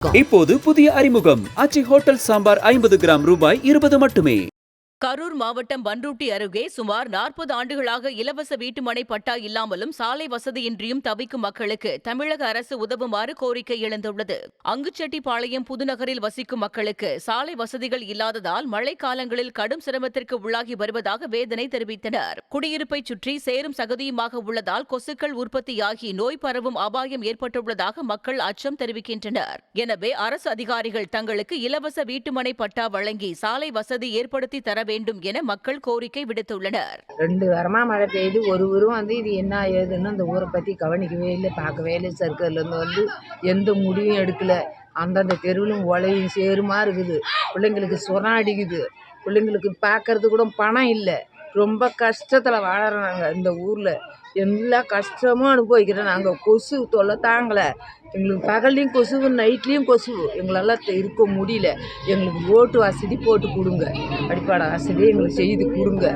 இப்போது புதிய அறிமுகம் ஆச்சி ஹோட்டல் சாம்பார் 50 கிராம் ரூபாய் 20 மட்டுமே. கரூர் மாவட்டம் பண்ருட்டி அருகே சுமார் 40 ஆண்டுகளாக இலவச வீட்டுமனை பட்டா இல்லாமலும் சாலை வசதியின்றியும் தவிக்கும் மக்களுக்கு தமிழக அரசு உதவுமாறு கோரிக்கை எழுந்துள்ளது. அங்குச்செட்டிப்பாளையம் புதுநகரில் வசிக்கும் மக்களுக்கு சாலை வசதிகள் இல்லாததால் மழைக்காலங்களில் கடும் சிரமத்திற்கு உள்ளாகி வருவதாக வேதனை தெரிவித்தனர். குடியிருப்பை சுற்றி சேரும் சகதியுமாக உள்ளதால் கொசுக்கள் உற்பத்தியாகி நோய் பரவும் அபாயம் ஏற்பட்டுள்ளதாக மக்கள் அச்சம் தெரிவிக்கின்றனர். எனவே அரசு அதிகாரிகள் தங்களுக்கு இலவச வீட்டுமனை பட்டா வழங்கி சாலை வசதி ஏற்படுத்தி தர வேண்டும் என மக்கள் கோரிக்கை விடுத்துள்ளனர். 2 வாரமா மழை பெய்யுது. ஒருவரும் இது என்ன ஏதுன்னு அந்த ஊரை பத்தி கவனிக்கவே இல்லை, பார்க்கவே இல்லை. சர்க்கர்லேருந்து எந்த முடிவும் எடுக்கல. அந்தந்த தெருவிலும் ஒலையும் சேருமா இருக்குது. பிள்ளைங்களுக்கு சுரம் அடிக்குது. பிள்ளைங்களுக்கு பார்க்கறது கூட பணம் இல்லை. ரொம்ப கஷ்டத்தில் வாழறாங்க. இந்த ஊரில் எல்லா கஷ்டமும் அனுபவிக்கிறோம். நாங்கள் கொசு தொல்லை தாங்கலை. எங்களுக்கு பகல்லையும் கொசு, நைட்லேயும் கொசு. எங்களால் இருக்க முடியல. எங்களுக்கு ஓட்டு வசதி போட்டு கொடுங்க. அடிப்படை வசதி எங்களுக்கு செய்து கொடுங்க.